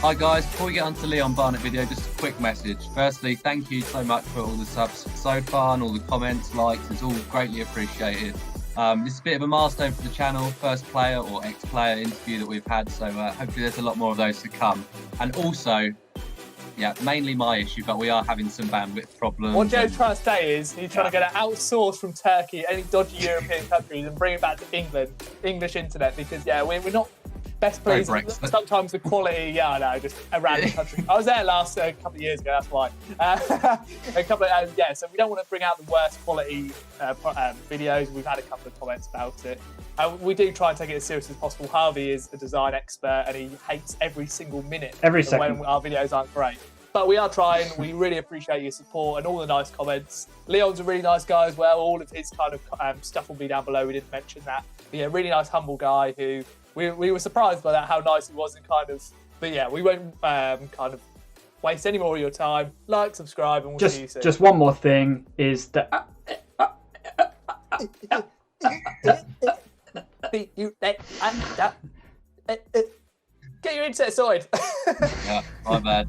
Hi guys, before we get on to Leon Barnett video, just a quick message. Firstly, thank you so much for all the subs so far and all the comments, likes, it's all greatly appreciated. This is a bit of a milestone for the channel, first player or ex-player interview that we've had, so hopefully there's a lot more of those to come. And also, yeah, mainly my issue, but we are having some bandwidth problems. What Joe's trying to say is he's trying to get it outsourced from Turkey, any dodgy European countries, and bring it back to England, English internet, because, yeah, we're not best pleased. Sometimes the quality, I know, just around the country. I was there last couple of years ago, that's why. So we don't want to bring out the worst quality videos. We've had a couple of comments about it. We do try and take it as serious as possible. Harvey is a design expert and he hates every single minute when our videos aren't great. But we are trying. We really appreciate your support and all the nice comments. Leon's a really nice guy as well. All of his kind of stuff will be down below. We didn't mention that. But yeah, really nice, humble guy who we were surprised by that, how nice he was, and kind of. But yeah, we won't kind of waste any more of your time. Like, subscribe, and we'll see you soon. Just one more thing is that. Get your internet sorted. Yeah, my bad.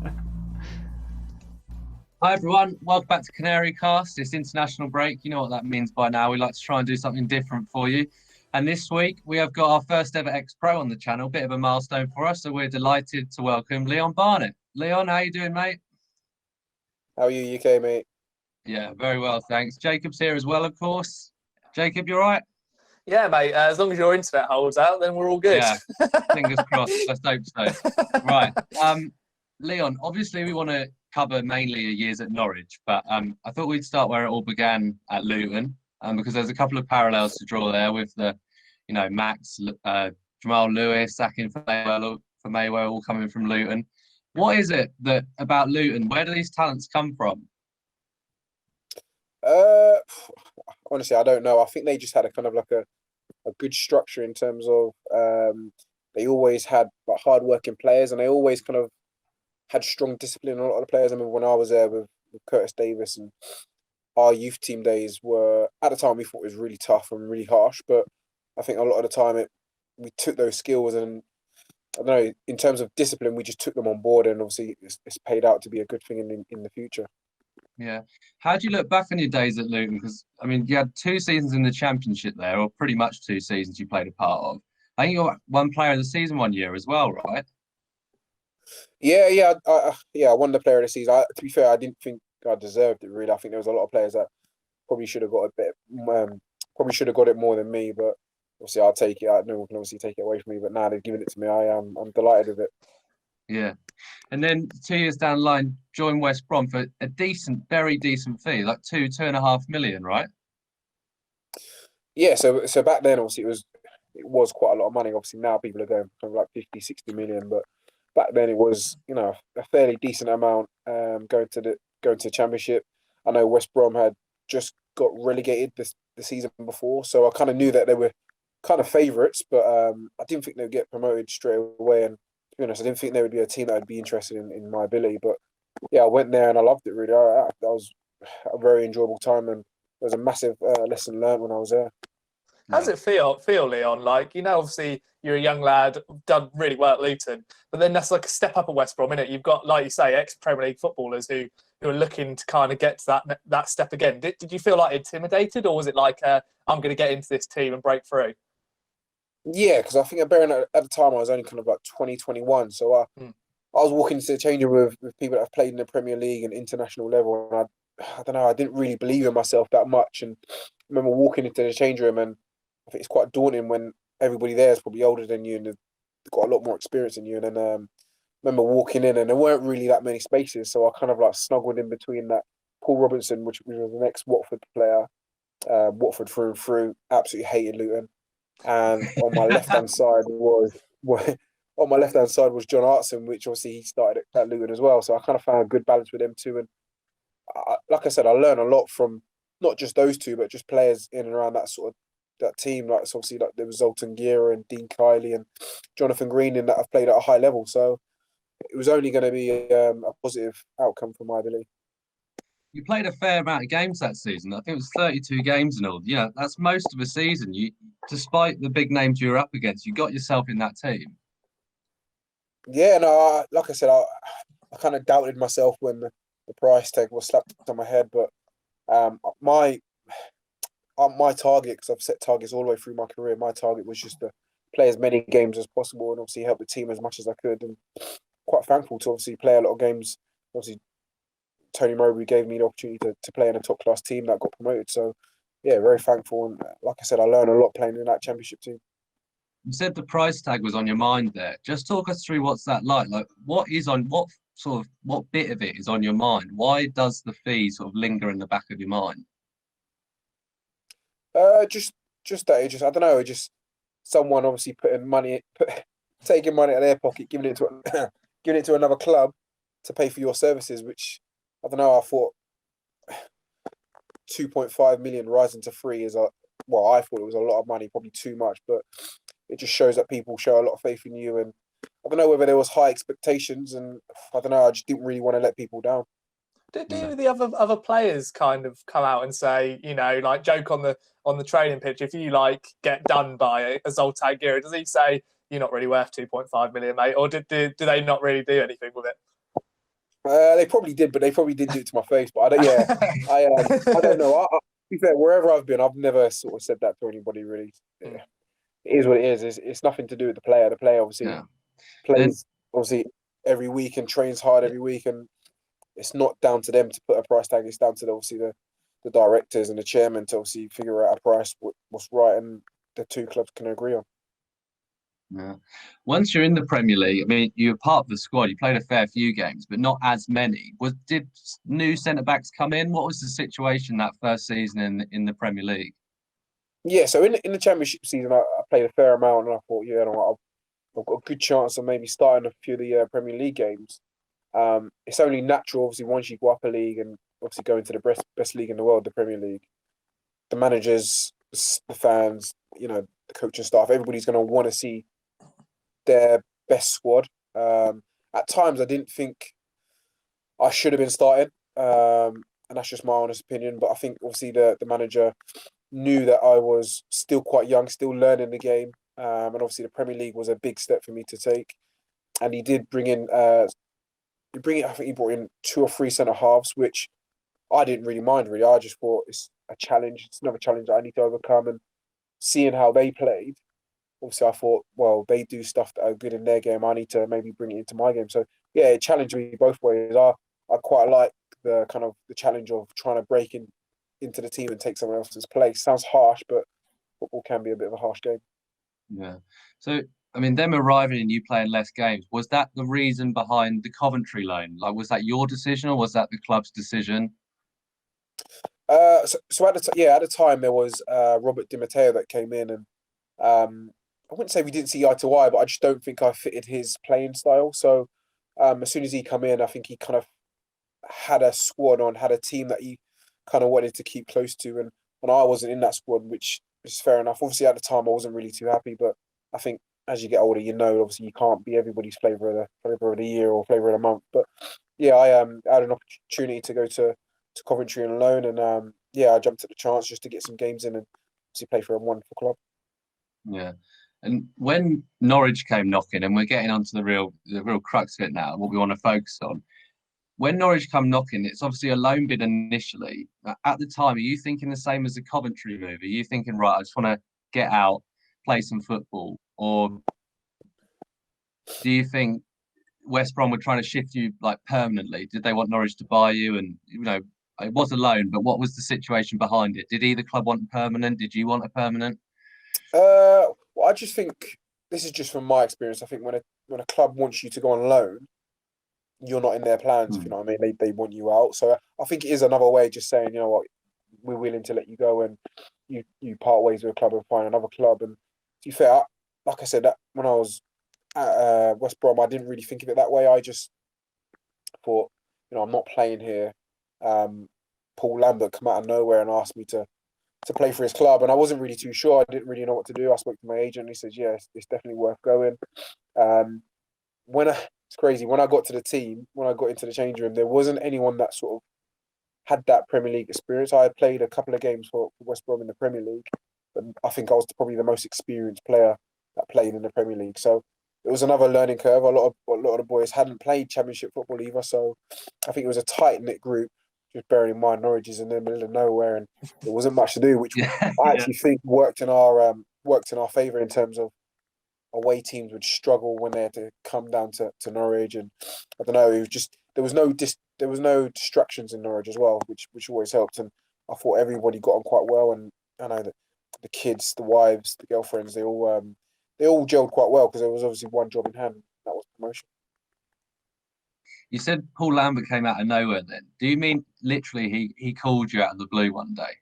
Hi everyone, welcome back to Canary Cast. It's international break. You know what that means by now. We like to try and do something different for you. And this week we have got our first ever ex-pro on the channel, bit of a milestone for us. So we're delighted to welcome Leon Barnett. Leon, how you doing, mate? How are you, UK, mate? Yeah, very well, thanks. Jacob's here as well, of course. Jacob, you all right? Yeah, mate. As long as your internet holds out, then we're all good. Yeah, fingers crossed. Let's hope so. Right. Leon, obviously we want to cover mainly your years at Norwich, but I thought we'd start where it all began at Luton, because there's a couple of parallels to draw there with the, Max, Jamal Lewis, sacking for Mayweather, all coming from Luton. What is it about Luton? Where do these talents come from? Honestly, I don't know. I think they just had a kind of like a good structure in terms of they always had hard-working players, and they always kind of had strong discipline. A lot of the players, I remember when I was there with Curtis Davis, and our youth team days were, at the time, we thought it was really tough and really harsh, but I think a lot of the time we took those skills, and I don't know, in terms of discipline, we just took them on board, and obviously it's paid out to be a good thing in the future. Yeah. How do you look back on your days at Luton? Because, I mean, you had 2 seasons in the Championship there, or pretty much 2 seasons you played a part of. I think you got one player of the season one year as well, right? Yeah. I won the player of the season. To be fair, I didn't think I deserved it, really. I think there was a lot of players that probably should have got a bit, probably should have got it more than me, but obviously I'll take it. No one can obviously take it away from me, but now they've given it to me. I'm delighted with it. Yeah. And then 2 years down the line, join West Brom for a decent, very decent fee, like 2.5 million, right? Yeah, so back then, obviously, it was quite a lot of money. Obviously, now people are going from like 50, 60 million, but back then it was, a fairly decent amount going to the Championship. I know West Brom had just got relegated the season before, so I kind of knew that they were kind of favourites, but I didn't think they'd get promoted straight away. And to be honest, I didn't think there would be a team that would be interested in my ability. But yeah, I went there and I loved it, really. That was a very enjoyable time, and there was a massive lesson learned when I was there. How does it feel, Leon? Like, obviously you're a young lad, done really well at Luton, but then that's like a step up at West Brom, isn't it? You've got, like you say, ex-Premier League footballers who are looking to kind of get to that step again. Did you feel like intimidated, or was it like, I'm going to get into this team and break through? Yeah, because I think at the time I was only kind of like 20, 21, so I was walking into the change room with people that have played in the Premier League and international level, and I don't know, I didn't really believe in myself that much. And I remember walking into the change room, and I think it's quite daunting when everybody there is probably older than you and they've got a lot more experience than you. And then I remember walking in, and there weren't really that many spaces, so I kind of like snuggled in between that Paul Robinson, which was the next Watford player, Watford through and through, absolutely hated Luton. And on my left hand side was John Hartson, which obviously he started at Luton as well. So I kind of found a good balance with them too. And like I said, I learned a lot from not just those two, but just players in and around that team. Like, it's obviously like there was Zoltan Guerra and Dean Kiley and Jonathan Greening that have played at a high level. So it was only going to be a positive outcome for my ability. You played a fair amount of games that season. I think it was 32 games in all. Yeah, that's most of a season. Despite the big names you were up against, you got yourself in that team. Yeah, no, like I said, I kind of doubted myself when the price tag was slapped on my head, but my target, because I've set targets all the way through my career, my target was just to play as many games as possible and obviously help the team as much as I could. And quite thankful to obviously play a lot of games. Obviously, Tony Mowbray gave me the opportunity to play in a top class team that got promoted. So, yeah, very thankful. And like I said, I learned a lot playing in that championship team. You said the price tag was on your mind there. Just talk us through what's that like. Like, what bit of it is on your mind? Why does the fee sort of linger in the back of your mind? Just that it just I don't know. It just someone obviously taking money out of their pocket, giving it to giving it to another club to pay for your services. Which I don't know. I thought 2.5 million rising to 3 is I thought it was a lot of money, probably too much, but it just shows that people show a lot of faith in you. And I don't know whether there was high expectations, and I don't know. I just didn't really want to let people down. Do the other players kind of come out and say, like joke on the training pitch, if you like get done by a Zoltan Gira, does he say you're not really worth 2.5 million, mate, or do they not really do anything with it? They probably did, but they probably didn't do it to my face. But I don't. Yeah, I don't know. To be fair, wherever I've been, I've never sort of said that to anybody. Really, yeah. It is what it is. It's nothing to do with the player. The player obviously plays obviously every week and trains hard every week, and it's not down to them to put a price tag. It's down to the directors and the chairman to obviously figure out a price what's right, and the two clubs can agree on. Yeah. Once you're in the Premier League, I mean, you were part of the squad. You played a fair few games, but not as many. Did new centre backs come in? What was the situation that first season in the Premier League? Yeah, so in the Championship season, I played a fair amount, and I thought, yeah, I've got a good chance of maybe starting a few of the Premier League games. It's only natural, obviously, once you go up a league and obviously go into the best league in the world, the Premier League. The managers, the fans, the coaching staff, everybody's going to want to see their best squad. At times, I didn't think I should have been starting, and that's just my honest opinion. But I think obviously the manager knew that I was still quite young, still learning the game, and obviously the Premier League was a big step for me to take. And he did bring in, I think he brought in 2 or 3 centre halves, which I didn't really mind. Really, I just thought it's a challenge. It's another challenge that I need to overcome. And seeing how they played, obviously I thought, well, they do stuff that are good in their game. I need to maybe bring it into my game. So yeah, it challenged me both ways. I quite like the kind of the challenge of trying to break into the team and take someone else's place. Sounds harsh, but football can be a bit of a harsh game. Yeah. So, I mean, them arriving and you playing less games, was that the reason behind the Coventry loan? Like, was that your decision or was that the club's decision? So at the time there was Robert Di Matteo that came in, and I wouldn't say we didn't see eye to eye, but I just don't think I fitted his playing style. So as soon as he come in, I think he kind of had a squad had a team that he kind of wanted to keep close to, and I wasn't in that squad, which is fair enough. Obviously at the time I wasn't really too happy, but I think as you get older, obviously you can't be everybody's flavour of the year or flavour of the month. But yeah, I had an opportunity to go to Coventry on loan, and I jumped at the chance just to get some games in and obviously play for a wonderful club. Yeah. And when Norwich came knocking, and we're getting onto the real crux of it now, what we want to focus on. When Norwich come knocking, it's obviously a loan bid initially. At the time, are you thinking the same as the Coventry move? Are you thinking, right, I just want to get out, play some football? Or do you think West Brom were trying to shift you like permanently? Did they want Norwich to buy you? And, it was a loan, but what was the situation behind it? Did either club want permanent? Did you want a permanent? Well, I just think this is just from my experience. I think when a club wants you to go on loan, you're not in their plans, if you know what I mean. They want you out. So I think it is another way just saying, you know what, we're willing to let you go and you part ways with a club and find another club. And to be fair, like I said, that when I was at West Brom, I didn't really think of it that way. I just thought, I'm not playing here. Paul Lambert come out of nowhere and asked me to play for his club, and I wasn't really too sure. I didn't really know what to do. I spoke to my agent, and he says, "Yeah, it's definitely worth going." It's crazy. When I got to the team, when I got into the change room, there wasn't anyone that sort of had that Premier League experience. I had played a couple of games for West Brom in the Premier League, but I think I was probably the most experienced player that played in the Premier League. So it was another learning curve. A lot of the boys hadn't played Championship football either, so I think it was a tight knit group. Just bearing in mind Norwich is in the middle of nowhere, and there wasn't much to do, which Yeah, I yeah. actually think worked in our favour in terms of away teams would struggle when they had to come down to Norwich, and I don't know, it was just there was no distractions in Norwich as well, which always helped, and I thought everybody got on quite well, and I know that the kids, the wives, the girlfriends, they all gelled quite well because there was obviously one job in hand, that was promotion. You said Paul Lambert came out of nowhere then. Do you mean literally he called you out of the blue one day?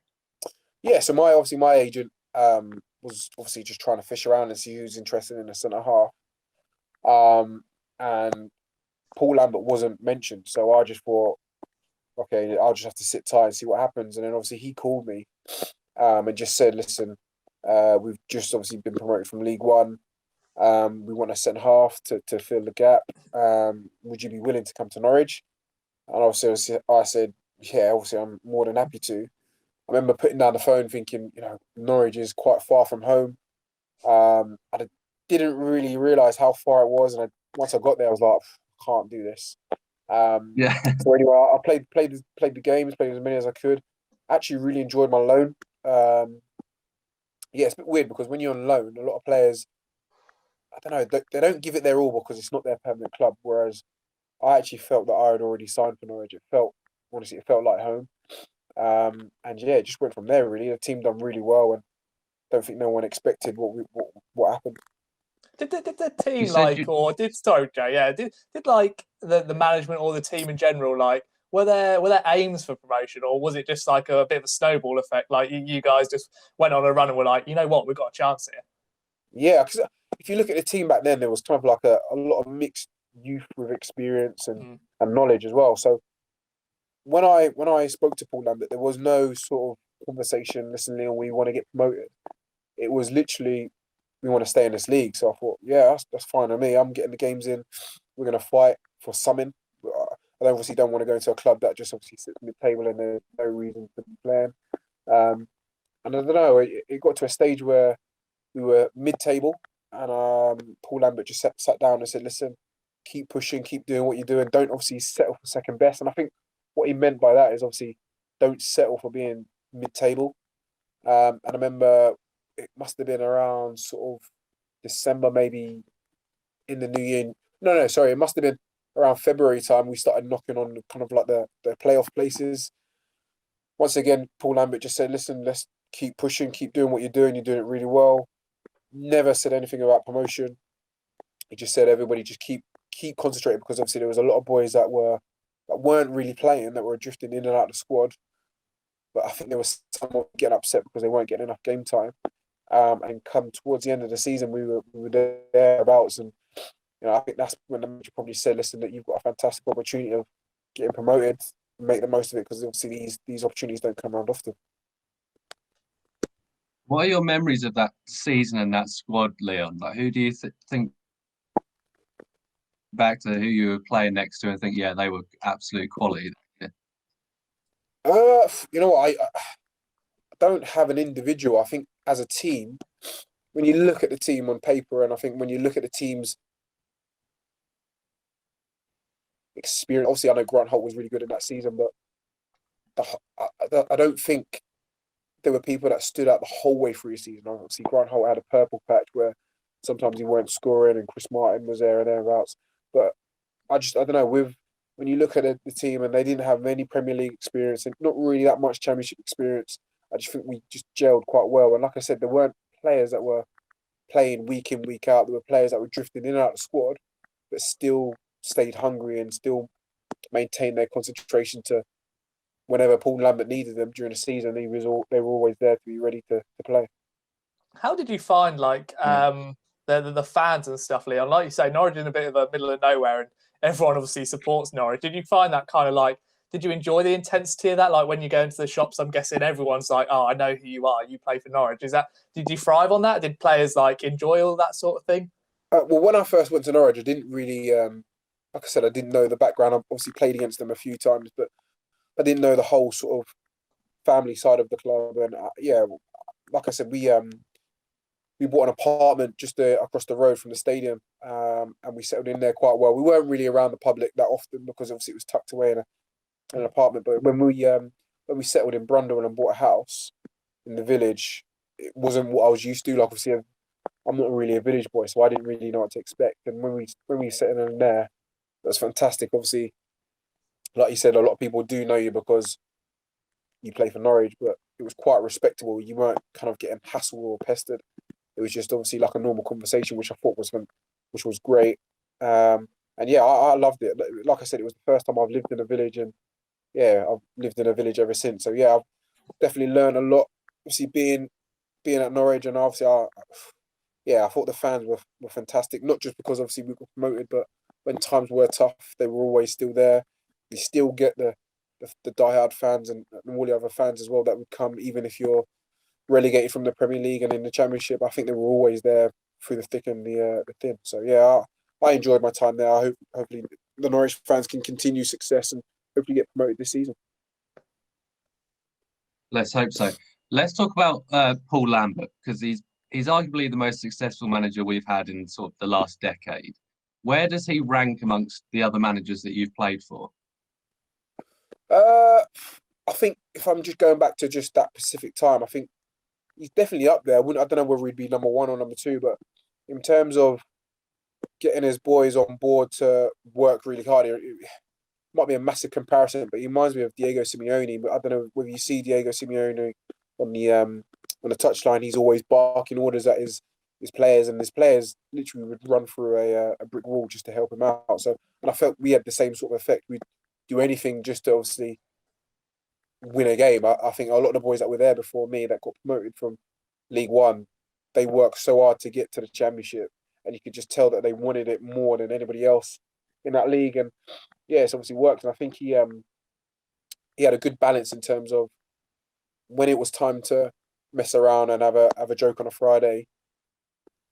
Yeah, so my agent was obviously just trying to fish around and see who's interested in a centre half. And Paul Lambert wasn't mentioned, so I just thought, okay, I'll just have to sit tight and see what happens. And then obviously he called me, and just said, listen, we've just obviously been promoted from League One. We want a centre half to fill the gap. Would you be willing to come to Norwich? And obviously I said, yeah, obviously I'm more than happy to. I remember putting down the phone thinking, Norwich is quite far from home. I didn't really realise how far it was, and once I got there, I was like, I can't do this. Yeah. So anyway, I played the games, played as many as I could. Actually, really enjoyed my loan. Yeah, it's a bit weird because when you're on loan, a lot of players, I don't know, they don't give it their all because it's not their permanent club. Whereas I actually felt that I had already signed for Norwich. Honestly, it felt like home. And yeah, it just went from there really. The team done really well, and don't think no one expected what happened. Did the team sorry, Joe, yeah, did like the management or the team in general, like were there aims for promotion, or was it just like a bit of a snowball effect? Like you guys just went on a run and were like, you know what, we've got a chance here. Yeah, because if you look at the team back then, there was kind of like a lot of mixed youth with experience and knowledge as well. So when I spoke to Paul Lambert, there was no sort of conversation, listen, Leon, we want to get promoted. It was literally, we want to stay in this league. So I thought, yeah, that's fine with me. I'm getting the games in. We're going to fight for something. I obviously don't want to go into a club that just obviously sits mid-table and there's no reason to be playing. And I don't know, it got to a stage where we were mid-table, and Paul Lambert just sat down and said, listen, keep pushing, keep doing what you're doing. Don't obviously settle for second best. And I think what he meant by that is obviously don't settle for being mid-table. And I remember it must have been around sort of December, maybe in the new year. No, sorry, it must have been around February time. We started knocking on kind of like the playoff places. Once again, Paul Lambert just said, listen, let's keep pushing, keep doing what you're doing. You're doing it really well. Never said anything about promotion. He just said everybody just keep concentrating, because obviously there was a lot of boys that weren't really playing, that were drifting in and out of the squad. But I think there was someone getting upset because they weren't getting enough game time. And come towards the end of the season, we were thereabouts, and I think that's when the manager probably said, "Listen, that you've got a fantastic opportunity of getting promoted. Make the most of it, because obviously these opportunities don't come around often." What are your memories of that season and that squad, Leon? Like, who do you think back to who you were playing next to and think, yeah, they were absolute quality? Yeah. You know what? I don't have an individual. I think as a team, when you look at the team on paper, and I think when you look at the team's experience, obviously I know Grant Holt was really good in that season, but I don't think there were people that stood out the whole way through the season. Obviously, Grant Holt had a purple patch where sometimes he weren't scoring, and Chris Martin was there and thereabouts. But I don't know, when you look at the team, and they didn't have any Premier League experience and not really that much Championship experience, I just think we just gelled quite well. And like I said, there weren't players that were playing week in, week out. There were players that were drifting in and out of the squad, but still stayed hungry and still maintained their concentration to whenever Paul Lambert needed them during the season. They were always there to be ready to play. How did you find the fans and stuff, Leon? Like you say, Norwich is in a bit of a middle of nowhere, and everyone obviously supports Norwich. Did you find that kind of like? Did you enjoy the intensity of that? Like when you go into the shops, I'm guessing everyone's like, "Oh, I know who you are. You play for Norwich." Did you thrive on that? Did players like enjoy all that sort of thing? Well, when I first went to Norwich, I didn't really, like I said, I didn't know the background. I've obviously played against them a few times, but I didn't know the whole sort of family side of the club. And yeah, like I said, we bought an apartment just across the road from the stadium, and we settled in there quite well. We weren't really around the public that often because obviously it was tucked away in an apartment. But when we settled in Brundle and bought a house in the village, it wasn't what I was used to. Like obviously, I'm not really a village boy, so I didn't really know what to expect. And when we settled in there, that was fantastic. Obviously, like you said, a lot of people do know you because you play for Norwich, but it was quite respectable. You weren't kind of getting hassled or pestered. It was just obviously like a normal conversation, which I thought which was great. And yeah, I loved it. Like I said, it was the first time I've lived in a village, and yeah, I've lived in a village ever since. So yeah, I've definitely learned a lot. Obviously, being at Norwich, and obviously, I thought the fans were fantastic. Not just because obviously we got promoted, but when times were tough, they were always still there. You still get the diehard fans and all the other fans as well that would come, even if you're relegated from the Premier League and in the Championship. I think they were always there through the thick and the thin. So yeah, I enjoyed my time there. Hopefully the Norwich fans can continue success and hopefully get promoted this season. Let's hope so. Let's talk about Paul Lambert, because he's arguably the most successful manager we've had in sort of the last decade. Where does he rank amongst the other managers that you've played for? I think if I'm just going back to just that specific time, I think he's definitely up there. I don't know whether he'd be number one or number two, but in terms of getting his boys on board to work really hard, it might be a massive comparison, but he reminds me of Diego Simeone. But I don't know whether you see Diego Simeone on the touchline. He's always barking orders at his players, and his players literally would run through a brick wall just to help him out. So, and I felt we had the same sort of effect. We'd do anything just to obviously win a game. I think a lot of the boys that were there before me that got promoted from League One, they worked so hard to get to the Championship, and you could just tell that they wanted it more than anybody else in that league. And yeah, it's obviously worked. And I think he had a good balance in terms of when it was time to mess around and have a joke on a Friday.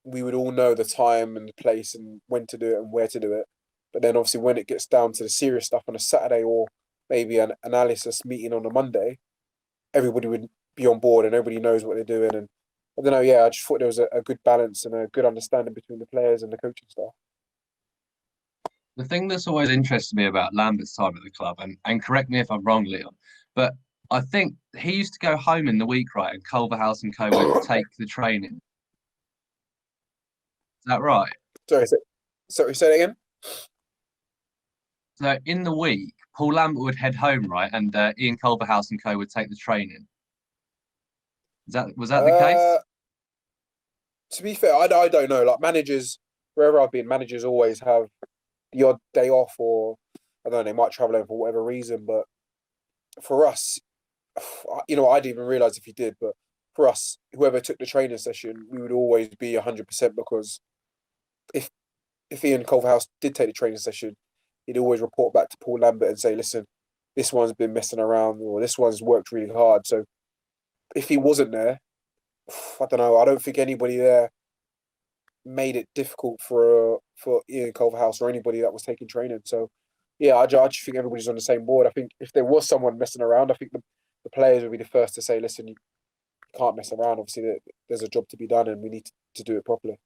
We would all know the time and the place and when to do it and where to do it. But then obviously when it gets down to the serious stuff on a Saturday or maybe an analysis meeting on a Monday, everybody would be on board and everybody knows what they're doing. And I don't know, yeah, I just thought there was a good balance and a good understanding between the players and the coaching staff. The thing that's always interested me about Lambert's time at the club, and correct me if I'm wrong, Leon, but I think he used to go home in the week, right, and Culverhouse and co would take the training. Is that right? Sorry, say it again? So in the week, Paul Lambert would head home, right, and Ian Culverhouse and co would take the training. Was that the case? To be fair, I don't know. Like managers, wherever I've been, managers always have the odd day off, or I don't know, they might travel over for whatever reason. But for us, I didn't even realise if he did. But for us, whoever took the training session, we would always be 100% because if Ian Culverhouse did take the training session, he'd always report back to Paul Lambert and say, listen, this one's been messing around or this one's worked really hard. So if he wasn't there, I don't know. I don't think anybody there made it difficult for Ian Culverhouse or anybody that was taking training. So yeah, I just think everybody's on the same board. I think if there was someone messing around, I think the players would be the first to say, listen, you can't mess around. Obviously, there's a job to be done and we need to do it properly.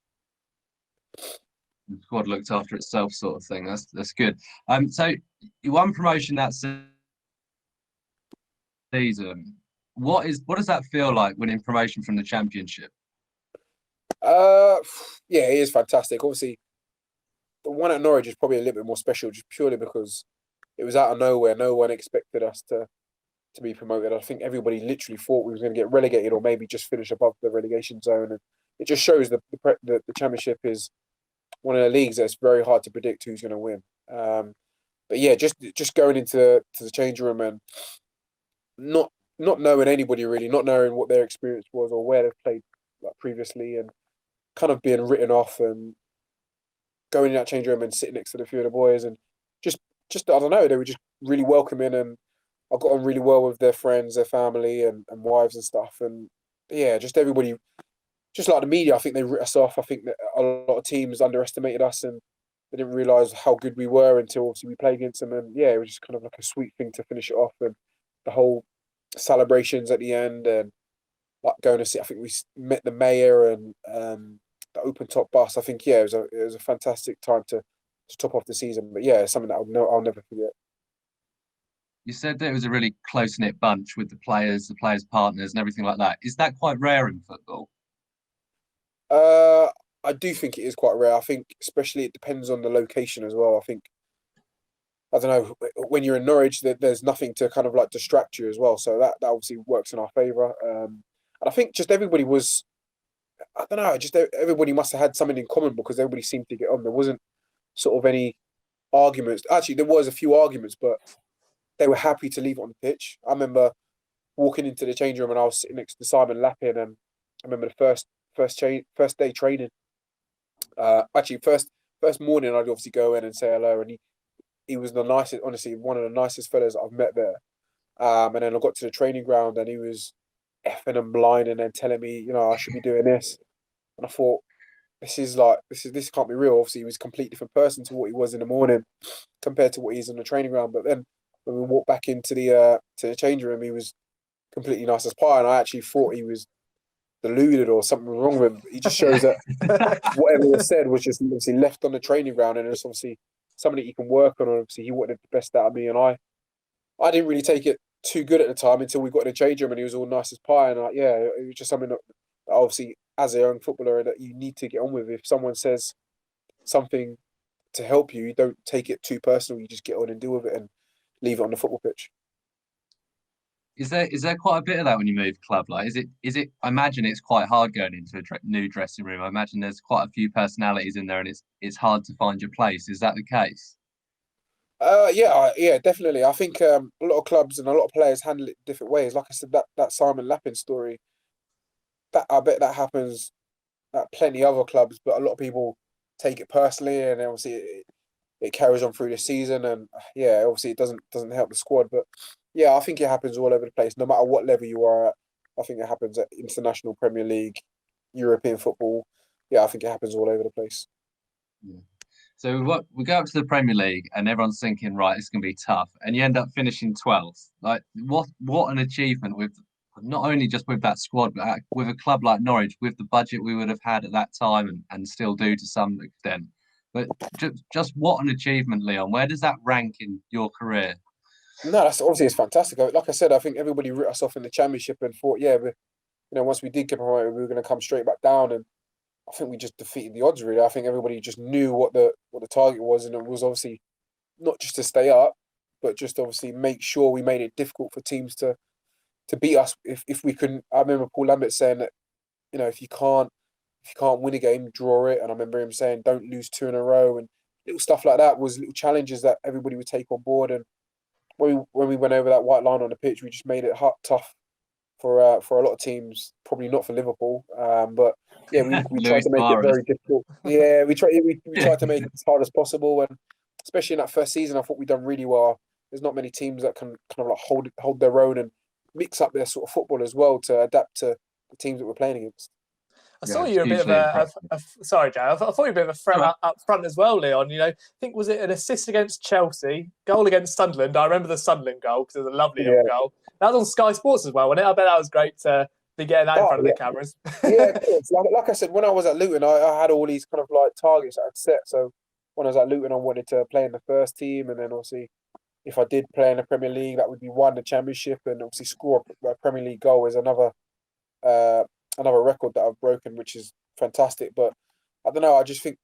The squad looked after itself, sort of thing. That's good. So you won promotion that season. What does that feel like winning promotion from the Championship? Yeah, it is fantastic. Obviously, the one at Norwich is probably a little bit more special, just purely because it was out of nowhere. No one expected us to be promoted. I think everybody literally thought we was going to get relegated or maybe just finish above the relegation zone. And it just shows the Championship is one of the leagues that's very hard to predict who's going to win. But yeah, just going into the change room and not knowing anybody really, not knowing what their experience was or where they've played like previously, and kind of being written off and going in that change room and sitting next to a few of the boys and just I don't know, they were just really welcoming, and I got on really well with their friends, their family and wives and stuff. And yeah, just everybody, just like the media, I think they writ us off. I think that a lot of teams underestimated us and they didn't realise how good we were until obviously we played against them. And yeah, it was just kind of like a sweet thing to finish it off, and the whole celebrations at the end, and like going to see. I think we met the mayor and the open top bus. I think it was a fantastic time to top off the season. But yeah, it's something that I'll never forget. You said that it was a really close-knit bunch with the players' partners, and everything like that. Is that quite rare in football? I do think it is quite rare. I think especially it depends on the location as well. I think I don't know when you're in Norwich, there's nothing to kind of like distract you as well. So that obviously works in our favour. And I think just everybody was, I don't know, just everybody must have had something in common because everybody seemed to get on. There wasn't sort of any arguments. Actually, there was a few arguments, but they were happy to leave it on the pitch. I remember walking into the change room and I was sitting next to Simon Lappin, and I remember the first day training. Actually, first morning, I'd obviously go in and say hello, and he was the nicest, honestly, one of the nicest fellas I've met there. And then I got to the training ground and he was effing and blind and then telling me, I should be doing this. And I thought, this can't be real. Obviously, he was a completely different person to what he was in the morning compared to what he's in the training ground. But then when we walked back into the changing room, he was completely nice as pie. And I actually thought he was deluded or something wrong with him. He just shows that whatever was said was just obviously left on the training ground, and it's obviously something that you can work on. And obviously, he wanted the best out of me, and I didn't really take it too good at the time until we got in the change room and he was all nice as pie. And it was just something that obviously, as a young footballer, that you need to get on with. If someone says something to help you, you don't take it too personal. You just get on and deal with it and leave it on the football pitch. Is there quite a bit of that when you move club? Like, is it? I imagine it's quite hard going into a new dressing room. I imagine there's quite a few personalities in there, and it's hard to find your place. Is that the case? Yeah, definitely. I think a lot of clubs and a lot of players handle it different ways. Like I said, that Simon Lappin story, that I bet that happens at plenty of other clubs, but a lot of people take it personally, and obviously it carries on through the season, and obviously it doesn't help the squad. But yeah, I think it happens all over the place, no matter what level you are at. I think it happens at international, Premier League, European football. Yeah, I think it happens all over the place. Yeah. So we go up to the Premier League and everyone's thinking, right, it's going to be tough, and you end up finishing 12th. Like, what an achievement with not only just with that squad, but with a club like Norwich, with the budget we would have had at that time and still do to some extent. But just what an achievement, Leon. Where does that rank in your career? No, that's obviously it's fantastic. Like I said, I think everybody wrote us off in the Championship and thought, once we did get promoted, we were going to come straight back down, and I think we just defeated the odds. Really, I think everybody just knew what the target was, and it was obviously not just to stay up, but just obviously make sure we made it difficult for teams to beat us if we couldn't. I remember Paul Lambert saying that if you can't win a game, draw it. And I remember him saying don't lose 2 in a row, and little stuff like that was little challenges that everybody would take on board. And when we went over that white line on the pitch, we just made it tough for a lot of teams. Probably not for Liverpool, but yeah, we tried to make it very difficult. Yeah, we tried to make it as hard as possible, and especially in that first season, I thought we'd done really well. There's not many teams that can kind of like hold their own and mix up their sort of football as well to adapt to the teams that we're playing against. I saw you a bit of sorry, Jay. I thought you were a bit of a threat up front as well, Leon. I think was it an assist against Chelsea, goal against Sunderland? I remember the Sunderland goal because it was a lovely little goal. That was on Sky Sports as well, wasn't it? I bet that was great to be getting that in front of the cameras. Yeah, of course. Like I said, when I was at Luton, I had all these kind of like targets that I'd set. So when I was at Luton, I wanted to play in the first team, and then obviously if I did play in the Premier League, that would be the Championship, and obviously score a Premier League goal is another record that I've broken, which is fantastic. But I don't know, I just think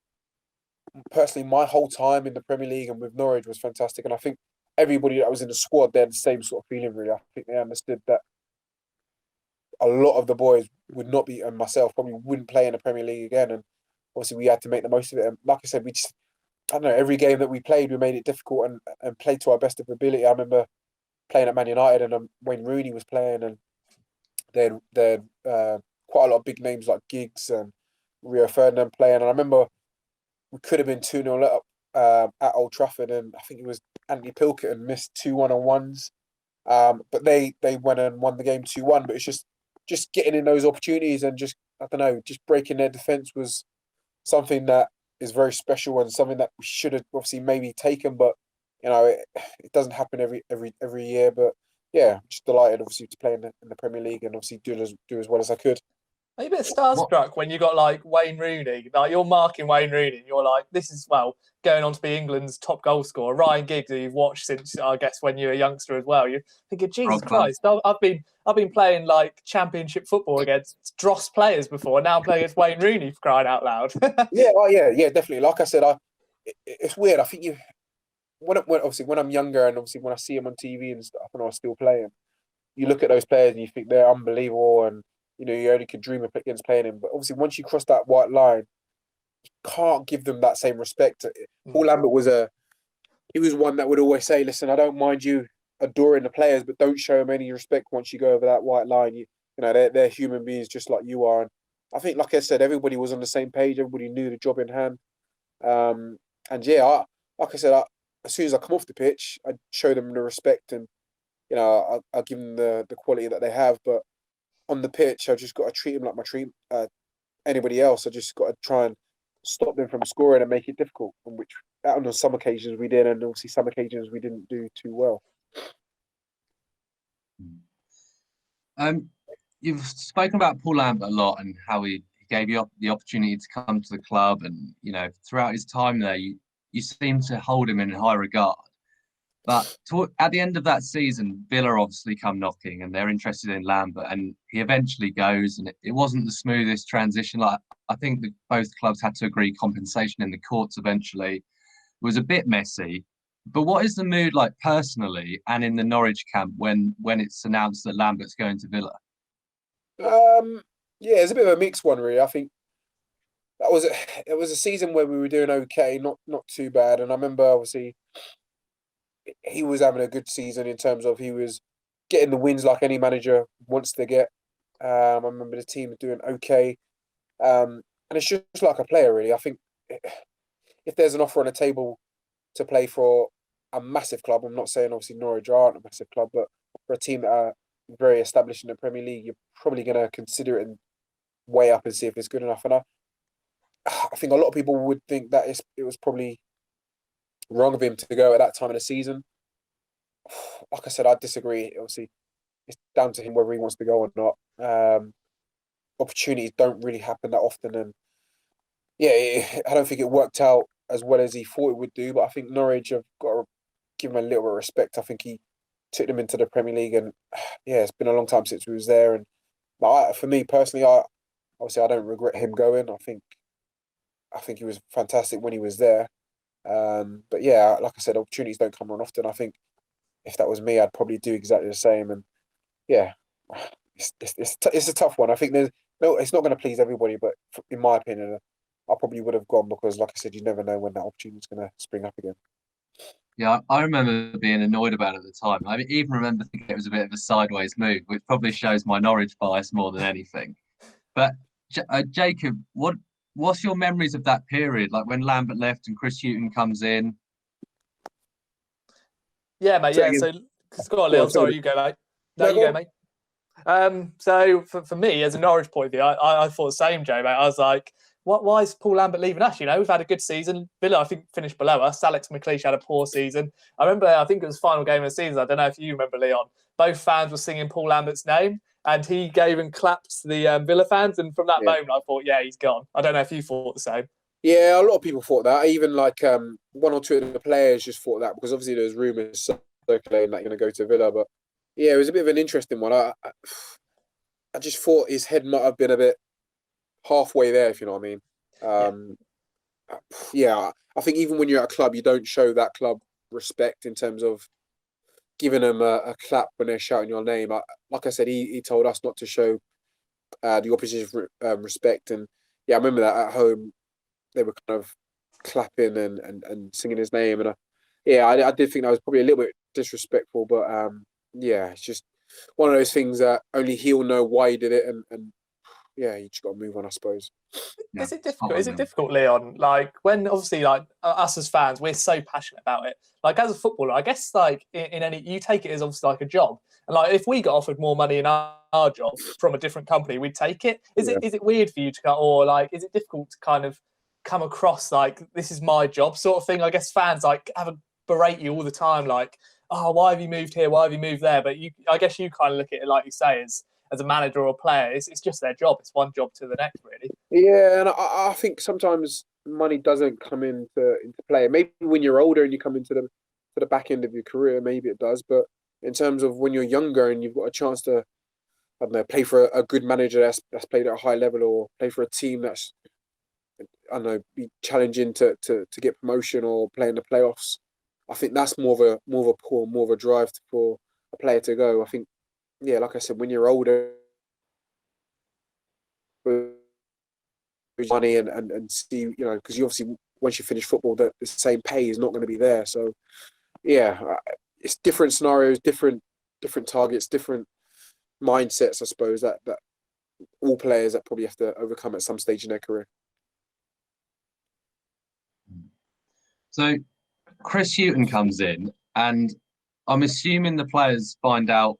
personally my whole time in the Premier League and with Norwich was fantastic, and I think everybody that was in the squad, they had the same sort of feeling really. I think they understood that a lot of the boys would not be, and myself probably wouldn't play in the Premier League again, and obviously we had to make the most of it. And like I said, I don't know, every game that we played, we made it difficult and played to our best of ability. I remember playing at Man United and when Rooney was playing, and they had quite a lot of big names like Giggs and Rio Ferdinand playing. And I remember we could have been 2-0 up at Old Trafford, and I think it was Anthony Pilkington missed 2 1-on-1s. But they went and won the game 2-1. But it's just getting in those opportunities and just, I don't know, just breaking their defence was something that is very special and something that we should have obviously maybe taken. But it doesn't happen every year. But yeah, just delighted obviously to play in the Premier League and obviously do as well as I could. Are you a bit starstruck when you got like Wayne Rooney? Like you're marking Wayne Rooney, and you're like, this is going on to be England's top goal scorer. Ryan Giggs, who you've watched since I guess when you were a youngster as well. You thinking, Jesus Christ, I've been playing like Championship football against dross players before. Now I'm playing against Wayne Rooney, for crying out loud. yeah, definitely. Like I said, it's weird. I think when I'm younger and obviously when I see him on TV and stuff, and I was still playing, you look at those players and you think they're unbelievable and. You only could dream against playing him. But obviously, once you cross that white line, you can't give them that same respect. Paul Lambert was one that would always say, listen, I don't mind you adoring the players, but don't show them any respect once you go over that white line. They're human beings just like you are. And I think, like I said, everybody was on the same page. Everybody knew the job in hand. Like I said, as soon as I come off the pitch, I show them the respect and, I give them the quality that they have. But on the pitch, I've just got to treat them like I treat anybody else. I just got to try and stop them from scoring and make it difficult, which on some occasions we did, and obviously some occasions we didn't do too well. You've spoken about Paul Lambert a lot and how he gave you the opportunity to come to the club, and throughout his time there, you seem to hold him in high regard. But at the end of that season, Villa obviously come knocking and they're interested in Lambert, and he eventually goes, and it wasn't the smoothest transition. Like I think that both clubs had to agree compensation in the courts eventually. It was a bit messy. But what is the mood like personally and in the Norwich camp when it's announced that Lambert's going to Villa? Yeah, it's a bit of a mixed one, really. I think it was a season where we were doing okay, not too bad. And I remember obviously he was having a good season in terms of he was getting the wins like any manager wants to get. I remember the team doing okay. And it's just like a player, really. I think if there's an offer on the table to play for a massive club, I'm not saying obviously Norwich aren't a massive club, but for a team that are very established in the Premier League, you're probably going to consider it and weigh up and see if it's good enough. And I think a lot of people would think that it was probably wrong of him to go at that time of the season. Like I said, I disagree. Obviously, it's down to him whether he wants to go or not. Opportunities don't really happen that often, and I don't think it worked out as well as he thought it would do. But I think Norwich have got to give him a little bit of respect. I think he took them into the Premier League, and it's been a long time since we was there. And for me personally, I don't regret him going. I think he was fantastic when he was there. But like I said, opportunities don't come around often. I think if that was me, I'd probably do exactly the same. And it's a tough one. I think it's not going to please everybody, but in my opinion, I probably would have gone because, like I said, you never know when that opportunity is going to spring up again. Yeah, I remember being annoyed about it at the time. I even remember thinking it was a bit of a sideways move, which probably shows my Norwich bias more than anything. But Jacob, what's your memories of that period? Like when Lambert left and Chris Hughton comes in? Yeah, mate. Yeah, so go on, Leon. Sorry, you go, mate. No, you go, mate. So for me, as a Norwich point of view, I thought the same, Joe, mate. I was like, why is Paul Lambert leaving us? We've had a good season. Villa, I think, finished below us. Alex McLeish had a poor season. I think it was the final game of the season. I don't know if you remember, Leon. Both fans were singing Paul Lambert's name, and he gave and clapped to the Villa fans. And from that moment, I thought, he's gone. I don't know if you thought the same. Yeah, a lot of people thought that. Even like one or two of the players just thought that because obviously there's rumours circulating that you're going to go to Villa. But it was a bit of an interesting one. I just thought his head might have been a bit halfway there, if you know what I mean. I think even when you're at a club, you don't show that club respect in terms of giving them a clap when they're shouting your name. Like I said, he told us not to show the opposition respect. And I remember that at home, they were kind of clapping and singing his name. And I did think that was probably a little bit disrespectful. But it's just one of those things that only he'll know why he did it. And you just got to move on, I suppose. Is it difficult? Is it difficult, Leon? Like when obviously, like us as fans, we're so passionate about it. Like as a footballer, I guess like in any, you take it as obviously like a job. And like if we got offered more money in our job from a different company, we'd take it. Is it weird for you to go, or like is it difficult to kind of come across like this is my job sort of thing? I guess fans like have a berate you all the time, like oh, why have you moved here? Why have you moved there? But I guess you kind of look at it like you say, as a manager or a player, it's just their job. It's one job to the next, really. Yeah, and I think sometimes money doesn't come into play. Maybe when you're older and you come into the back end of your career, maybe it does. But in terms of when you're younger and you've got a chance to, I don't know, play for a good manager that's played at a high level, or play for a team that's, I don't know, be challenging to get promotion or play in the playoffs. I think that's more of a pull, more of a drive for a player to go. I think, yeah, like I said, when you're older, money and see, because you obviously, once you finish football, the same pay is not going to be there. So yeah, it's different scenarios, different targets, different mindsets, I suppose, that all players that probably have to overcome at some stage in their career. So Chris Hughton comes in, and I'm assuming the players find out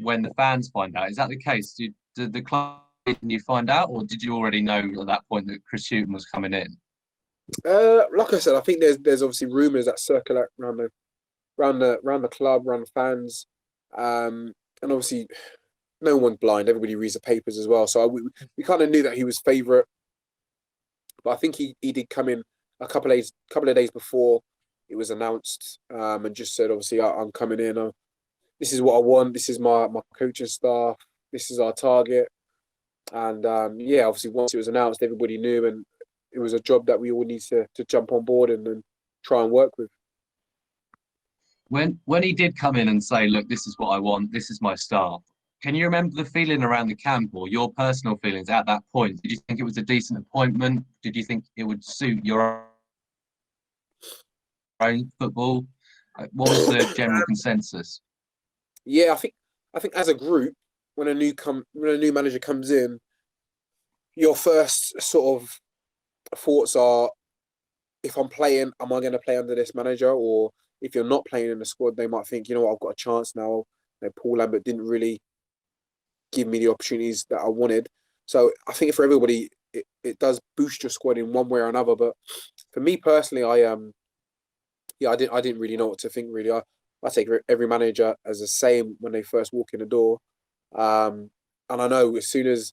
when the fans find out. Is that the case? Did the club you find out, or did you already know at that point that Chris Hughton was coming in? Like I said, I think there's obviously rumours that circulate around the club, around the fans, and obviously no one's blind. Everybody reads the papers as well, so we kind of knew that he was favourite. But I think he did come in a couple of days before it was announced, and just said, obviously, I'm coming in. This is what I want. This is my coaching staff. This is our target. And yeah, obviously, once it was announced, everybody knew, and it was a job that we all need to jump on board and try and work with. When he did come in and say, "Look, this is what I want. This is my staff." Can you remember the feeling around the camp, or your personal feelings at that point? Did you think it was a decent appointment? Did you think it would suit your own football? What was the general consensus? Yeah, I think as a group, when a new manager comes in, your first sort of thoughts are, if I'm playing, am I going to play under this manager? Or if you're not playing in the squad, they might think, you know what, I've got a chance now. Paul Lambert didn't really give me the opportunities that I wanted. So I think for everybody, it does boost your squad in one way or another. But for me personally, I didn't really know what to think, really. I take every manager as the same when they first walk in the door. And I know as soon as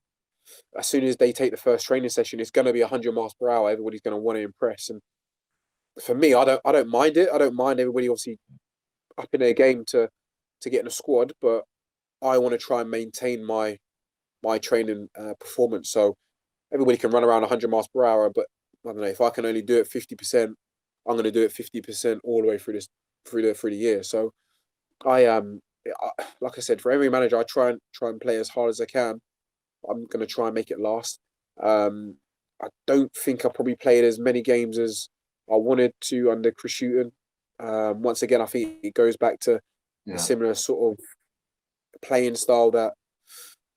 they take the first training session, it's going to be 100 miles per hour. Everybody's going to want to impress. And for me, I don't mind it. I don't mind everybody obviously up in their game to get in a squad, but I want to try and maintain my training performance. So everybody can run around 100 miles per hour, but I don't know, if I can only do it 50%, I'm going to do it 50% all the way through the year. So like I said, for every manager, I try and play as hard as I can. I'm going to try and make it last. I don't think I probably played as many games as I wanted to under Chris Hughton. Once again, I think it goes back to a similar sort of playing style that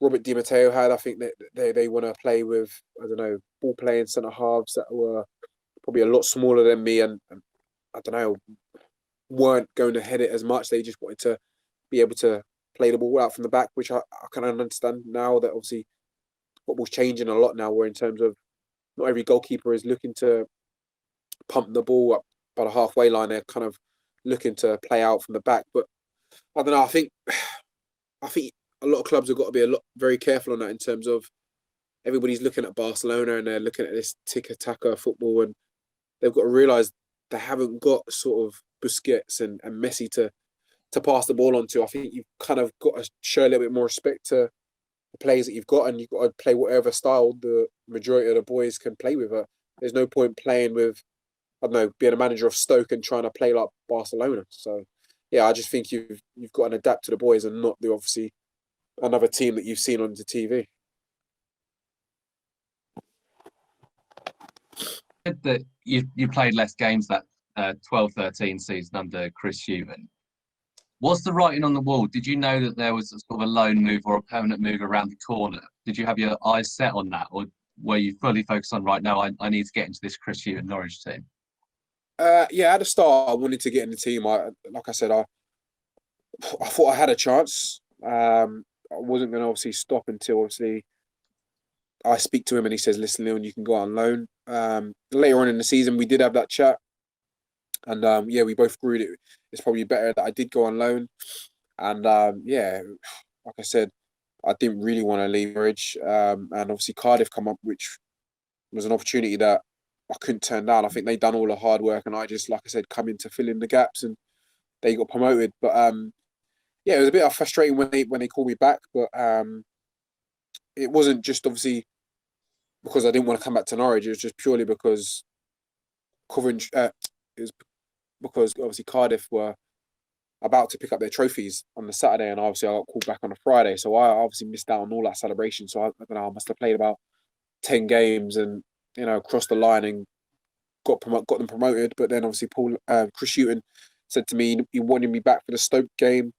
Robert Di Matteo had. I think that they want to play with, I don't know, ball playing centre halves that were probably a lot smaller than me, and I don't know, weren't going to head it as much. They just wanted to be able to play the ball out from the back, which I can understand now that obviously football's changing a lot now, where in terms of not every goalkeeper is looking to pump the ball up by the halfway line. They're kind of looking to play out from the back. But I don't know. I think a lot of clubs have got to be very careful on that, in terms of everybody's looking at Barcelona and they're looking at this tiki-taka football, and they've got to realise they haven't got sort of Busquets and Messi to pass the ball onto. I think you've kind of got to show a little bit more respect to the players that you've got, and you've got to play whatever style the majority of the boys can play with. There's no point playing with, I don't know, being a manager of Stoke and trying to play like Barcelona. So yeah, I just think you've got to adapt to the boys and not the obviously another team that you've seen on the TV. That you played less games that 12-13 season under Chris Hughton. What's the writing on the wall? Did you know that there was a sort of a loan move or a permanent move around the corner? Did you have your eyes set on that, or were you fully focused on, right now, I need to get into this Chris Hughton Norwich team? Yeah, at the start, I wanted to get in the team. Like I said, I thought I had a chance. I wasn't going to obviously stop until obviously I speak to him and he says, "Listen, Leon, you can go out on loan." Later on in the season, we did have that chat, and yeah, we both agreed it's probably better that I did go on loan. And yeah, like I said, I didn't really want to leave Norwich. And obviously Cardiff come up, which was an opportunity that I couldn't turn down. I think they done all the hard work, and I just, like I said, come in to fill in the gaps, and they got promoted. But yeah, it was a bit frustrating when they called me back. But it wasn't just obviously because I didn't want to come back to Norwich. It was just purely because Coventry. It was because obviously Cardiff were about to pick up their trophies on the Saturday, and obviously I got called back on a Friday, so I obviously missed out on all that celebration. So I don't know, I must have played about 10 games and crossed the line and got them promoted. But then obviously Chris Hughton said to me he wanted me back for the Stoke game,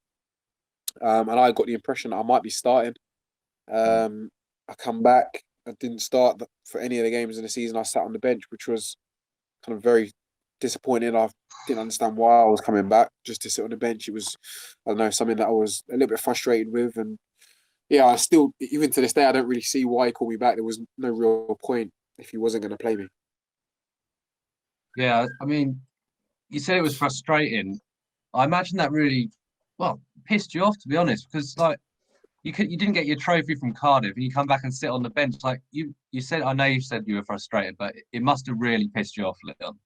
and I got the impression that I might be starting. I come back, I didn't start for any of the games in the season. I sat on the bench, which was kind of very disappointing. I didn't understand why I was coming back just to sit on the bench. It was, I don't know, something that I was a little bit frustrated with. And yeah, I still, even to this day, I don't really see why he called me back. There was no real point if he wasn't going to play me. Yeah, I mean, you said it was frustrating. I imagine that really, well, pissed you off, to be honest, because like you didn't get your trophy from Cardiff and you come back and sit on the bench. Like you said, I know you said you were frustrated, but it must have really pissed you off, Leon.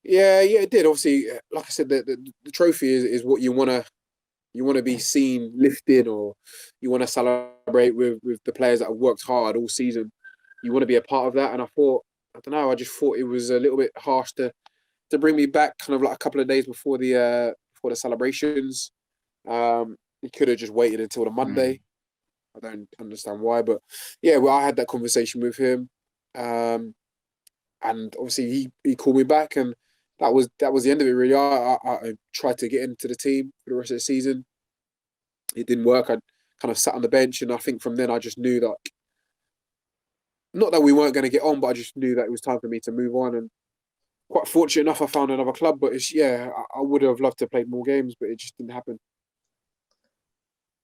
Yeah, it did. Obviously, like I said, the trophy is what you want to be seen lifted, or you want to celebrate with the players that have worked hard all season. You want to be a part of that. And I don't know, I just thought it was a little bit harsh to bring me back kind of like a couple of days before the celebrations. He could have just waited until the Monday. I don't understand why, but yeah, well, I had that conversation with him, and obviously he called me back, and that was the end of it. Really, I tried to get into the team for the rest of the season. It didn't work. I kind of sat on the bench, and I think from then I just knew that, not that we weren't going to get on, but I just knew that it was time for me to move on. And quite fortunate enough, I found another club. But I would have loved to play more games, but it just didn't happen.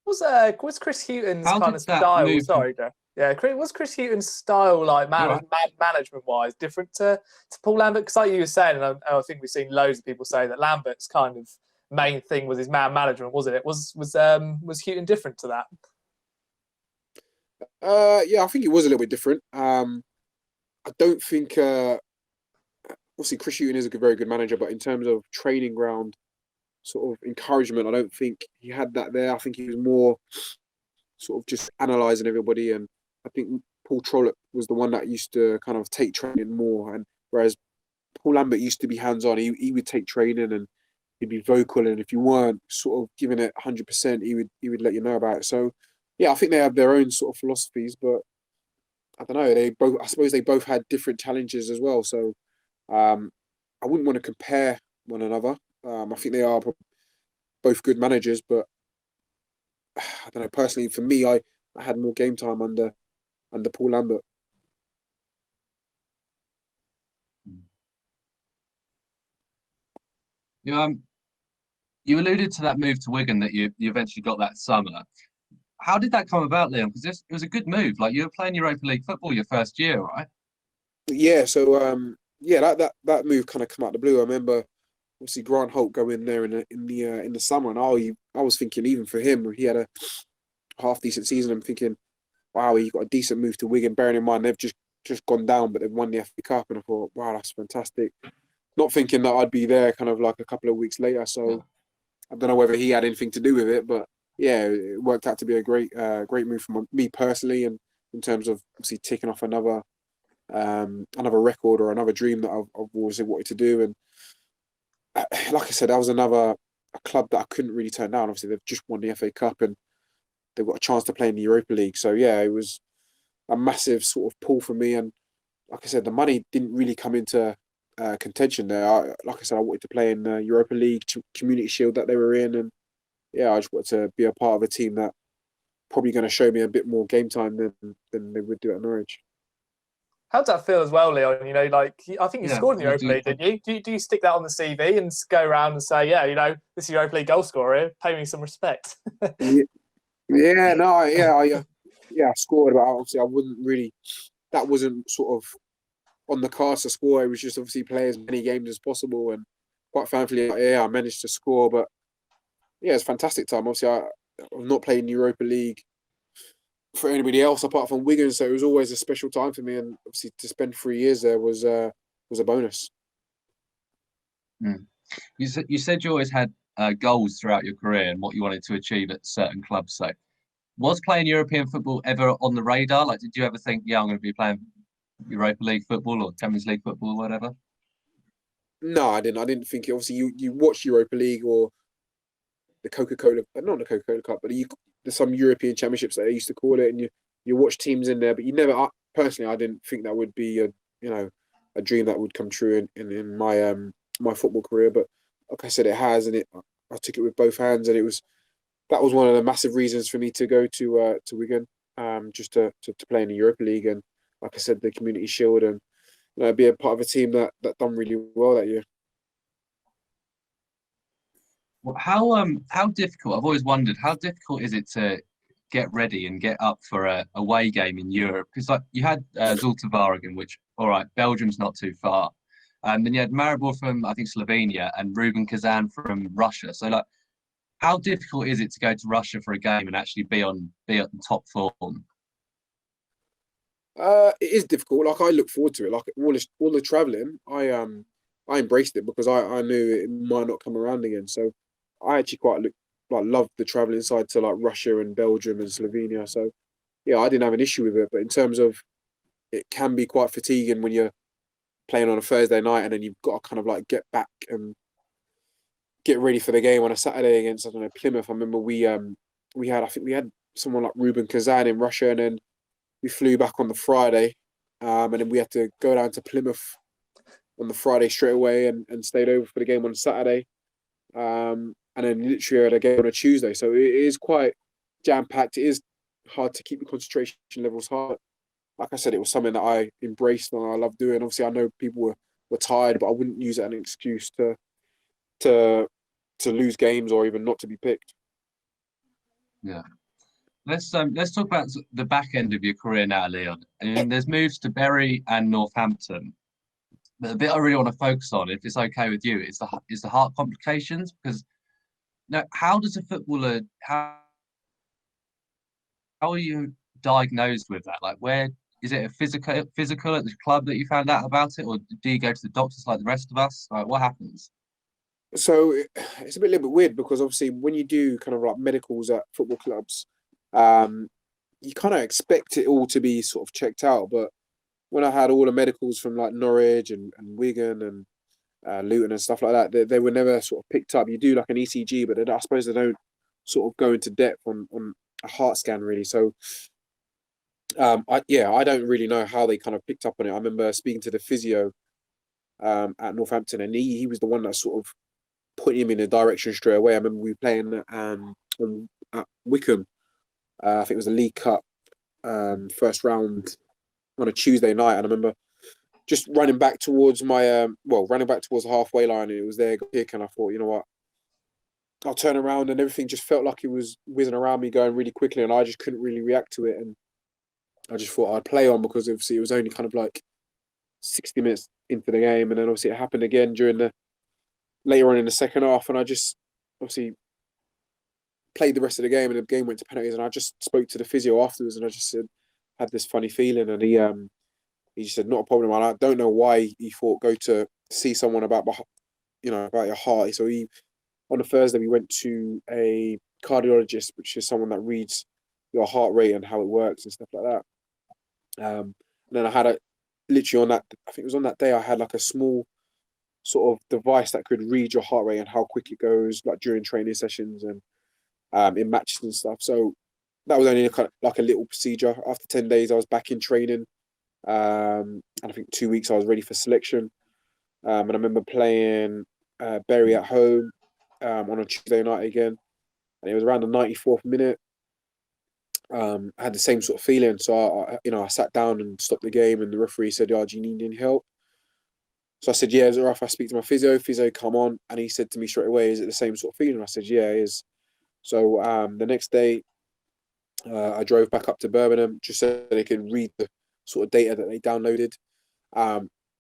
Was Chris Hughton's kind of style? Sorry, Joe. Yeah, was Chris Hughton's style like management-wise different to Paul Lambert? Because like you were saying, and I think we've seen loads of people say that Lambert's kind of main thing was his man management, wasn't it? Was Hughton different to that? Yeah, I think it was a little bit different. I don't think obviously Chris Hughton is a very good manager, but in terms of training ground sort of encouragement, I don't think he had that there. I think he was more sort of just analysing everybody, and I think Paul Trollope was the one that used to kind of take training more, and whereas Paul Lambert used to be hands-on. He would take training and he'd be vocal, and if you weren't sort of giving it 100%, he would let you know about it. So yeah, I think they have their own sort of philosophies, but I don't know. I suppose they both had different challenges as well. So I wouldn't want to compare one another. I think they are both good managers, but I don't know. Personally, for me, I had more game time under Paul Lambert. You alluded to that move to Wigan that you eventually got that summer. How did that come about, Leon? Because it was a good move. Like, you were playing Europa League football your first year, right? Yeah. So that move kind of come out of the blue. I remember obviously Grant Holt going there in the summer, and I was thinking, even for him, he had a half decent season. I'm thinking, wow, he got a decent move to Wigan. Bearing in mind they've just gone down, but they've won the FA Cup, and I thought, wow, that's fantastic. Not thinking that I'd be there kind of like a couple of weeks later. So I don't know whether he had anything to do with it, but yeah, it worked out to be a great move for me personally, and in terms of obviously ticking off another record or another dream that I've always wanted to do. And like I said, that was a club that I couldn't really turn down. Obviously, they've just won the FA Cup and they've got a chance to play in the Europa League. So yeah, it was a massive sort of pull for me. And like I said, the money didn't really come into contention there. Like I said, I wanted to play in the Europa League, Community Shield that they were in, and yeah, I just wanted to be a part of a team that probably going to show me a bit more game time than they would do at Norwich. How does that feel as well, Leon? You know, like, I think you scored in the Europa League, didn't you? Do you stick that on the CV and go around and say, yeah, you know, this is Europa League goal scorer, pay me some respect? I scored, but obviously I wouldn't really. That wasn't sort of on the cards to score. It was just obviously play as many games as possible, and quite thankfully, I managed to score. But yeah, it's a fantastic time. Obviously, I've not played in Europa League for anybody else apart from Wigan, so it was always a special time for me. And obviously, to spend 3 years there was a bonus. Mm. You said you always had goals throughout your career and what you wanted to achieve at certain clubs. So, was playing European football ever on the radar? Like, did you ever think, yeah, I'm going to be playing Europa League football or Champions League football or whatever? No, I didn't. I didn't think it. Obviously, you watch Europa League or the Coca-Cola, not the Coca-Cola Cup, but there's some European championships that they used to call it, and you watch teams in there, but you never. Personally, I didn't think that would be a dream that would come true in my my football career. But like I said, it has, and I took it with both hands, and that was one of the massive reasons for me to go to Wigan, just to play in the Europa League, and like I said, the Community Shield, and be a part of a team that done really well that year. Well, how difficult? I've always wondered how difficult is it to get ready and get up for a away game in Europe? Because like you had Zulte Waregem, which all right, Belgium's not too far, and then you had Maribor from I think Slovenia and Ruben Kazan from Russia. So like, how difficult is it to go to Russia for a game and actually be at the top form? It is difficult. Like I look forward to it. Like all the traveling, I embraced it because I knew it might not come around again. So I actually love the traveling side to like Russia and Belgium and Slovenia. So yeah, I didn't have an issue with it. But in terms of it can be quite fatiguing when you're playing on a Thursday night and then you've got to kind of like get back and get ready for the game on a Saturday against, I don't know, Plymouth. I remember we had someone like Ruben Kazan in Russia, and then we flew back on the Friday, and then we had to go down to Plymouth on the Friday straight away and stayed over for the game on Saturday. And then literally had a game on a Tuesday. So it is quite jam-packed. It is hard to keep the concentration levels high. Like I said, it was something that I embraced and I love doing. Obviously, I know people were tired, but I wouldn't use it as an excuse to lose games or even not to be picked. Yeah. Let's talk about the back end of your career now, Leon. And there's moves to Bury and Northampton. But the bit I really want to focus on, if it's okay with you, is the heart complications. Because now, how does a footballer how are you diagnosed with that? Like, where is it a physical at the club that you found out about it, or do you go to the doctors like the rest of us? Like, what happens? So it's a little bit weird because obviously when you do kind of like medicals at football clubs, you kind of expect it all to be sort of checked out. But when I had all the medicals from like Norwich and Wigan and Luton and stuff like that, they were never sort of picked up. You do like an ECG, but I suppose they don't sort of go into depth on a heart scan really. So I don't really know how they kind of picked up on it. I remember speaking to the physio at Northampton, and he was the one that sort of put him in a direction straight away. I remember we were playing at Wycombe. I think it was the League Cup first round on a Tuesday night, and I remember just running back towards the halfway line, and it was there kick, and I thought, you know what, I'll turn around, and everything just felt like it was whizzing around me, going really quickly, and I just couldn't really react to it, and I just thought I'd play on because obviously it was only kind of like 60 minutes into the game, and then obviously it happened again later on in the second half, and I just obviously played the rest of the game, and the game went to penalties, and I just spoke to the physio afterwards, and I just said, had this funny feeling, and he just said, not a problem. And I don't know why he thought go to see someone about your heart. So on the Thursday we went to a cardiologist, which is someone that reads your heart rate and how it works and stuff like that. And then I had literally on that, I think it was on that day, I had like a small sort of device that could read your heart rate and how quick it goes, like during training sessions and in matches and stuff. So that was only like a little procedure. After 10 days, I was back in training. And I think 2 weeks I was ready for selection. And I remember playing Bury at home on a Tuesday night again. And it was around the 94th minute. I had the same sort of feeling. So, I sat down and stopped the game, and the referee said, do you need any help? So I said, yeah, is it all right if I speak to my physio? Physio, come on. And he said to me straight away, is it the same sort of feeling? I said, yeah, it is. So the next day, I drove back up to Birmingham just so they could read the sort of data that they downloaded.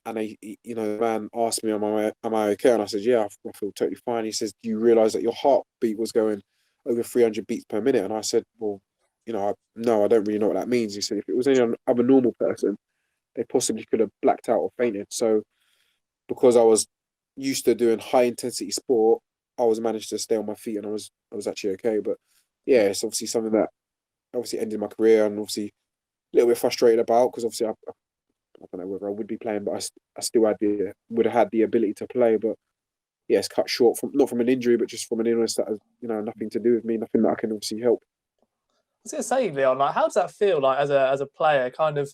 and the man asked me, am I okay? And I said, yeah, I feel totally fine. He says, do you realise that your heartbeat was going over 300 beats per minute? And I said, well, no, I don't really know what that means. He said, if it was any other normal person, they possibly could have blacked out or fainted. So because I was used to doing high intensity sport, I was managed to stay on my feet, and I was actually okay. But yeah, it's obviously something that obviously ended my career, and obviously a little bit frustrated about, because obviously I don't know whether I would be playing, but I still would have had the ability to play. But yeah, it's cut short not from an injury, but just from an illness that has nothing to do with me, nothing that I can obviously help. I was going to say, Leon, like, how does that feel like as a player? Kind of,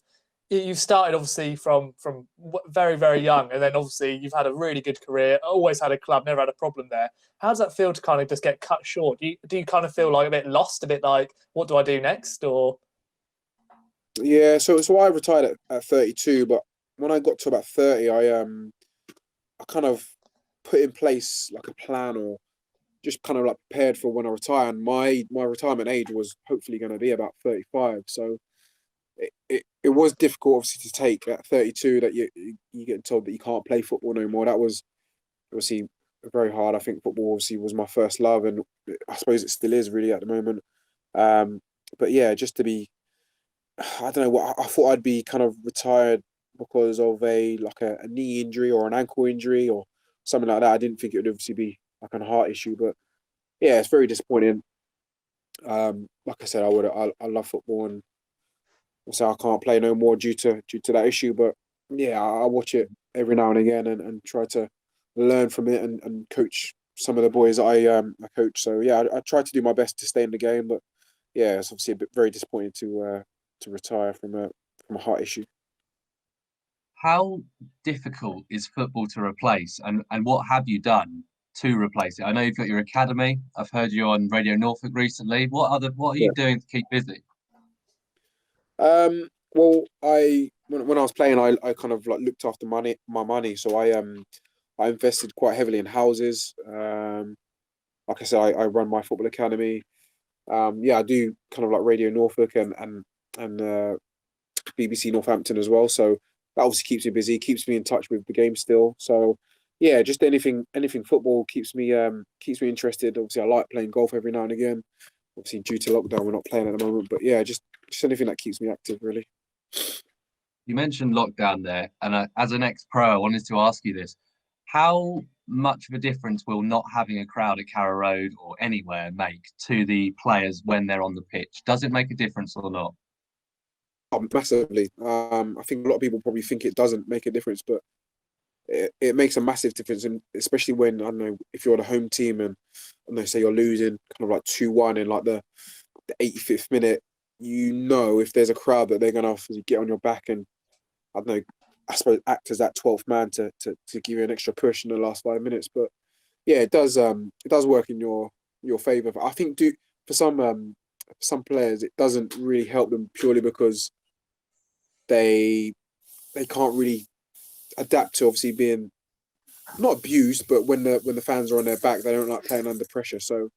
you started obviously from very, very young, and then obviously you've had a really good career, always had a club, never had a problem there. How does that feel to kind of just get cut short? Do you kind of feel like a bit lost, a bit like, what do I do next? Or yeah, so I retired at 32, but when I got to about 30, I kind of put in place like a plan, or just kind of like prepared for when I retire. And my retirement age was hopefully going to be about 35. So it was difficult, obviously, to take at 32 that you get told that you can't play football no more. That was obviously very hard. I think football obviously was my first love, and I suppose it still is really at the moment. But yeah, just to be, I don't know what I thought I'd be kind of retired because of a knee injury or an ankle injury or something like that. I didn't think it would obviously be like a heart issue, but yeah, it's very disappointing. Like I said, I love football, and so I can't play no more due to that issue. But yeah, I watch it every now and again, and try to learn from it, and coach some of the boys that I coach. So yeah, I try to do my best to stay in the game, but yeah, it's obviously very disappointing to retire from a heart issue. How difficult is football to replace, and what have you done to replace it? I know you've got your academy. I've heard you on Radio Norfolk recently. What are you doing to keep busy? Well, when I was playing, I kind of like looked after my money, so I invested quite heavily in houses. Like I said, I run my football academy. Yeah, I do kind of like Radio Norfolk and BBC Northampton as well. So that obviously keeps me busy, keeps me in touch with the game still. So yeah, just anything football keeps me interested. Obviously, I like playing golf every now and again. Obviously, due to lockdown, we're not playing at the moment. But yeah, just anything that keeps me active, really. You mentioned lockdown there, and as an ex-pro, I wanted to ask you this: how much of a difference will not having a crowd at Carrow Road or anywhere make to the players when they're on the pitch? Does it make a difference or not? Oh, massively. I think a lot of people probably think it doesn't make a difference, but it makes a massive difference, and especially when, I don't know, if you're on a home team and they say you're losing kind of like 2-1 in like the 85th minute, if there's a crowd that they're going to get on your back and, I don't know, I suppose act as that 12th man to give you an extra push in the last 5 minutes. But yeah, it does work in your favour. I think for some players it doesn't really help them, purely because they can't really adapt to obviously being not abused, but when the fans are on their back, they don't like playing under pressure. So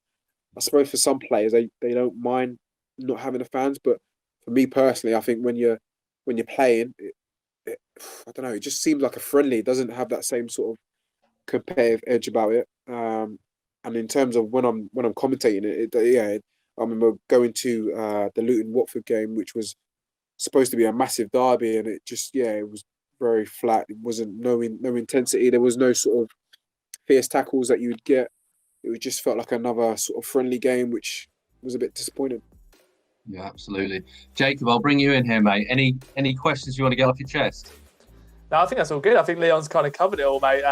I suppose for some players they don't mind not having the fans, but for me personally, I think when you're playing, I don't know, it just seems like a friendly. It doesn't have that same sort of competitive edge about it. And in terms of when I'm commentating it, I remember going to the Luton Watford game, which was supposed to be a massive derby, and it was very flat. It wasn't no intensity. There was no sort of fierce tackles that you would get. It just felt like another sort of friendly game, which was a bit disappointing. Yeah, absolutely. Jacob, I'll bring you in here, mate. Any questions you want to get off your chest? No, I think that's all good. I think Leon's kind of covered it all, mate.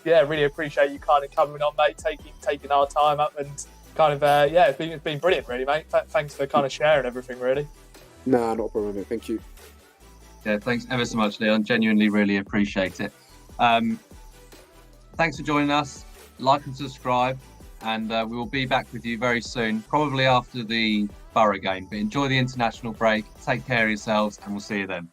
Really appreciate you kind of coming on, mate, taking our time up, and kind of it's been brilliant, really, mate. Thanks for kind of sharing everything, really. Nah, not a problem, mate. Thank you. Yeah, thanks ever so much, Leon. Genuinely really appreciate it. Thanks for joining us. Like and subscribe, and we will be back with you very soon, probably after the Borough game. But enjoy the international break, take care of yourselves, and we'll see you then.